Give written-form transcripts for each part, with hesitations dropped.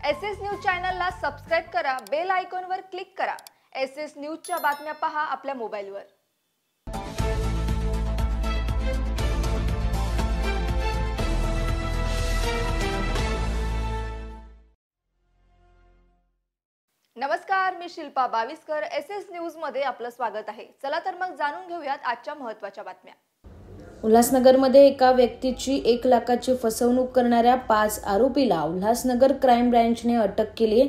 SS news चॅनलला subscribe करा, bell आयकॉनवर क्लिक करा। एसएस न्यूजच्या बातम्या पहा आपल्या मोबाईलवर। नमस्कार, मी शिल्पा बाविस्कर। एसएस न्यूज मध्ये आपलं स्वागत आहे। चला तर मग जाणून घेऊयात आजच्या महत्त्वाच्या बातम्या। उल्हासनगरमध्ये एका व्यक्तीची 1 लाखाची फसवणूक करणाऱ्या 5 आरोपीला उल्हासनगर क्राईम ब्रँचने अटक केली।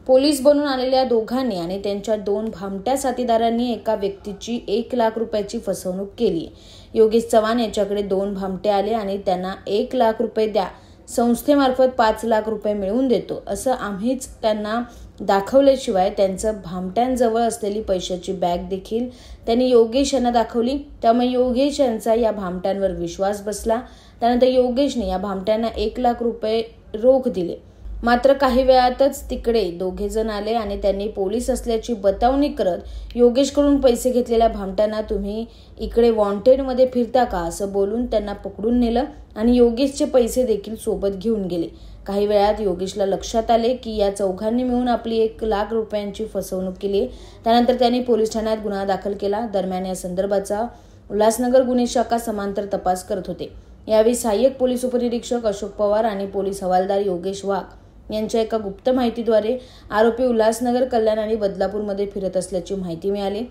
पोलीस बनून आलेल्या दोघांनी आणि त्यांच्या 2 भामट्या साथीदारांनी एका व्यक्तीची 1 लाख रुपयाची फसवणूक केली। योगेश चव्हाण याच्याकडे 2 भामटे आले आणि त्यांना 1 लाख रुपये द्या, संस्थेमार्फत 5 लाख रुपये मिळवून देतो असं आम्हीच त्यांना दाखवल्याशिवाय त्यांचं भामट्यांजवळ असलेली पैशाची बॅग देखील त्यांनी योगेश यांना दाखवली। त्यामुळे योगेश यांचा या भामट्यांवर विश्वास बसला। त्यानंतर योगेशने या भामट्यांना 1 लाख रुपये रोख दिले। मात्र काही वेळातच तिकडे दोघे जण आले आणि त्यांनी पोलीस असल्याची बतावणी करत योगेशकडून पैसे घेतलेल्या भामट्यांना तुम्ही इकडे वॉन्टेडमध्ये फिरता का असं बोलून त्यांना पकडून नेलं आणि योगेशचे पैसे देखील सोबत घेऊन गेले। काही वेळात योगेशला लक्षात आले की या चौघांनी मिळून आपली 1 लाख रुपयांची फसवणूक केली। त्यानंतर त्यांनी पोलीस ठाण्यात गुन्हा दाखल केला। दरम्यान या संदर्भाचा उल्हासनगर गुन्हे शाखा समांतर तपास करत होते। यावेळी सहाय्यक पोलीस उपनिरीक्षक अशोक पवार आणि पोलीस हवालदार योगेश वाघ यांच्या एका गुप्त माहितीद्वारे आरोपी उल्हासनगर, कल्याण आणि बदलापूरमध्ये फिरत असल्याची माहिती मिळाली।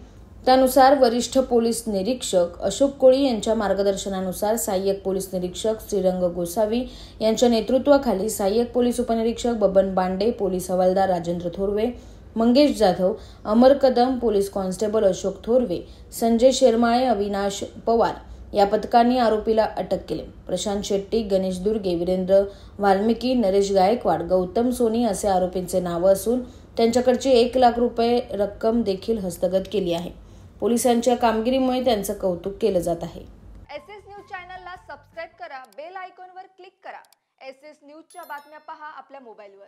त्यानुसार वरिष्ठ पोलीस निरीक्षक अशोक कोळी यांच्या मार्गदर्शनानुसार सहाय्यक पोलीस निरीक्षक श्रीरंग गोसावी यांच्या नेतृत्वाखाली सहाय्यक पोलीस उपनिरीक्षक बबन बांडे, पोलीस हवालदार राजेंद्र थोरवे, मंगेश जाधव, अमर कदम, पोलीस कॉन्स्टेबल अशोक थोरवे, संजय शेरमाळे, अविनाश पवार या पथकांनी आरोपीला अटक केले। प्रशांत शेट्टी, गणेश दुर्गे, वीरेंद्र वाल्मिकी, नरेश गायकवाड, गौतम सोनी असे आरोपींचे नाव असून त्यांच्याकडची 1 लाख रुपये रक्कम देखील हस्तगत केली आहे। पोलिसांच्या कामगिरीमुळे त्यांचं कौतुक केलं जात आहे। एसएस न्यूज चॅनलला सबस्क्राइब करा, बेल आयकॉनवर क्लिक करा। एसएस न्यूजच्या बातम्या पहा आपल्या मोबाईलवर।